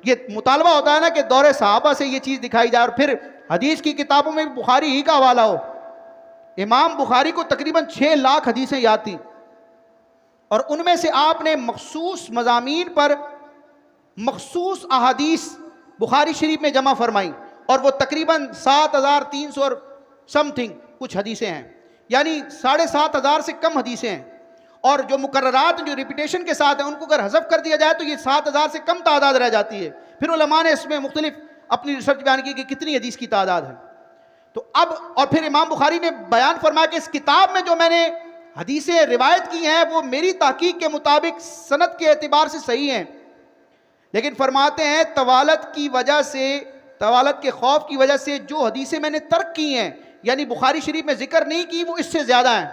یہ مطالبہ ہوتا ہے نا کہ دور صحابہ سے یہ چیز دکھائی جائے، اور پھر حدیث کی کتابوں میں بخاری ہی کا حوالہ ہو۔ امام بخاری کو تقریباً 6 لاکھ حدیثیں یاد تھیں، اور ان میں سے آپ نے مخصوص مضامین پر مخصوص احادیث بخاری شریف میں جمع فرمائی، اور وہ تقریباً 7300 اور سم تھنگ کچھ حدیثیں ہیں، یعنی 7500 سے کم حدیثیں ہیں، اور جو مقررات جو ریپیٹیشن کے ساتھ ہیں ان کو اگر حذف کر دیا جائے تو یہ 7000 سے کم تعداد رہ جاتی ہے۔ پھر علماء نے اس میں مختلف اپنی ریسرچ بیان کی کہ کتنی حدیث کی تعداد ہے۔ تو اب اور پھر امام بخاری نے بیان فرمایا کہ اس کتاب میں جو میں نے حدیثیں روایت کی ہیں وہ میری تحقیق کے مطابق سند کے اعتبار سے صحیح ہیں، لیکن فرماتے ہیں طوالت کی وجہ سے، طوالت کے خوف کی وجہ سے جو حدیثیں میں نے ترک کی ہیں، یعنی بخاری شریف میں ذکر نہیں کی، وہ اس سے زیادہ ہیں۔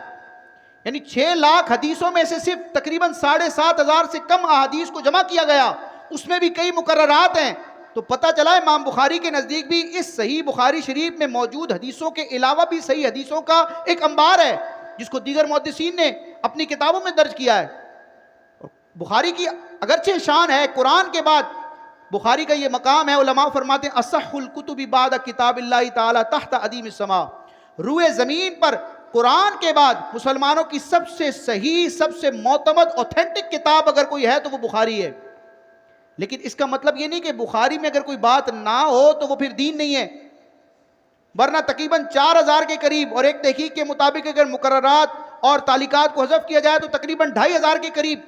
یعنی 6 لاکھ حدیثوں میں سے صرف تقریباً 7500 سے کم احادیث کو جمع کیا گیا، اس میں بھی کئی مقررات ہیں۔ تو پتہ چلا امام بخاری کے نزدیک بھی اس صحیح بخاری شریف میں موجود حدیثوں کے علاوہ بھی صحیح حدیثوں کا ایک انبار ہے، جس کو دیگر محدثین نے اپنی کتابوں میں درج کیا ہے۔ بخاری کی اگرچہ شان ہے، قرآن کے بعد بخاری کا یہ مقام ہے، علماء فرماتے ہیں اصح الکتب بعد کتاب اللہ تعالی تحت ادیم السماء، روئے زمین پر قرآن کے بعد مسلمانوں کی سب سے صحیح، سب سے معتمد اوتھینٹک کتاب اگر کوئی ہے تو وہ بخاری ہے۔ لیکن اس کا مطلب یہ نہیں کہ بخاری میں اگر کوئی بات نہ ہو تو وہ پھر دین نہیں ہے، ورنہ تقریباً 4000 کے قریب، اور ایک تحقیق کے مطابق اگر مقررات اور تعلیقات کو حذف کیا جائے تو تقریباً 2500 کے قریب،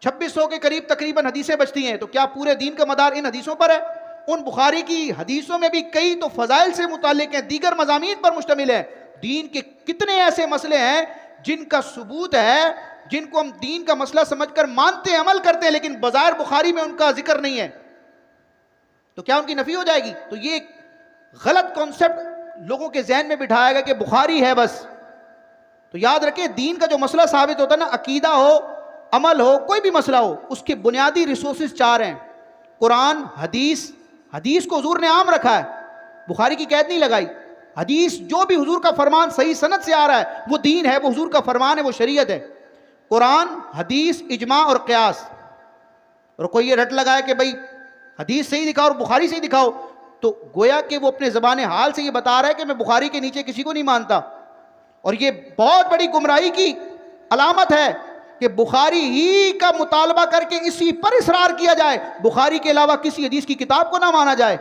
2600 کے قریب تقریباً حدیثیں بچتی ہیں۔ تو کیا پورے دین کا مدار ان حدیثوں پر ہے؟ ان بخاری کی حدیثوں میں بھی کئی تو فضائل سے متعلق ہیں، دیگر مضامین پر مشتمل ہے۔ دین کے کتنے ایسے مسئلے ہیں جن کا ثبوت ہے، جن کو ہم دین کا مسئلہ سمجھ کر مانتے عمل کرتے ہیں، لیکن بظاہر بخاری میں ان کا ذکر نہیں ہے، تو کیا ان کی نفی ہو جائے گی؟ تو یہ ایک غلط کانسیپٹ لوگوں کے ذہن میں بٹھایا گیا کہ بخاری ہے بس۔ تو یاد رکھیں دین کا جو مسئلہ ثابت ہوتا ہے نا، عقیدہ ہو، عمل ہو، کوئی بھی مسئلہ ہو، اس کے بنیادی ریسورسز 4 ہیں: قرآن، حدیث۔ حدیث کو حضور نے عام رکھا ہے، بخاری کی قید نہیں لگائی۔ حدیث جو بھی حضور کا فرمان صحیح سند سے آ رہا ہے وہ دین ہے، وہ حضور کا فرمان ہے، وہ شریعت ہے۔ قرآن، حدیث، اجماع اور قیاس۔ اور کوئی یہ رٹ لگائے کہ بھئی حدیث صحیح دکھاؤ اور بخاری صحیح دکھاؤ، تو گویا کہ وہ اپنے زبان حال سے یہ بتا رہا ہے کہ میں بخاری کے نیچے کسی کو نہیں مانتا، اور یہ بہت بڑی گمراہی کی علامت ہے کہ بخاری ہی کا مطالبہ کر کے اسی پر اصرار کیا جائے، بخاری کے علاوہ کسی حدیث کی کتاب کو نہ مانا جائے،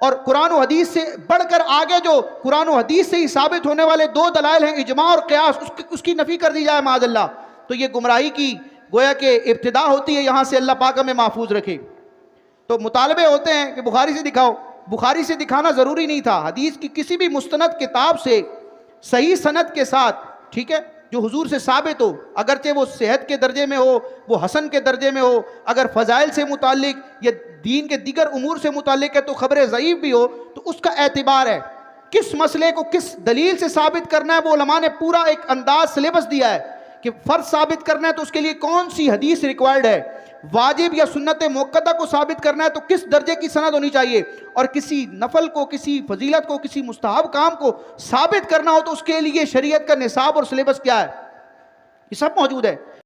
اور قرآن و حدیث سے بڑھ کر آگے جو قرآن و حدیث سے ہی ثابت ہونے والے 2 دلائل ہیں، اجماع اور قیاس، اس کی نفی کر دی جائے معاذ اللہ۔ تو یہ گمراہی کی گویا کہ ابتدا ہوتی ہے، یہاں سے اللہ پاک ہمیں محفوظ رکھے۔ تو مطالبے ہوتے ہیں کہ بخاری سے دکھاؤ، بخاری سے دکھانا ضروری نہیں تھا، حدیث کی کسی بھی مستند کتاب سے صحیح سند کے ساتھ، ٹھیک ہے، جو حضور سے ثابت ہو، اگرچہ وہ صحت کے درجے میں ہو، وہ حسن کے درجے میں ہو، اگر فضائل سے متعلق یا دین کے دیگر امور سے متعلق ہے تو خبر ضعیف بھی ہو، تو اس کا اعتبار ہے کس مسئلے کو کس دلیل سے ثابت کرنا ہے۔ وہ علماء نے پورا ایک انداز سلیبس دیا ہے کہ فرض ثابت کرنا ہے تو اس کے لیے کون سی حدیث ریکوائرڈ ہے، واجب یا سنت موقدہ کو ثابت کرنا ہے تو کس درجے کی سند ہونی چاہیے، اور کسی نفل کو، کسی فضیلت کو، کسی مستحب کام کو ثابت کرنا ہو تو اس کے لیے شریعت کا نصاب اور سلیبس کیا ہے، یہ سب موجود ہے۔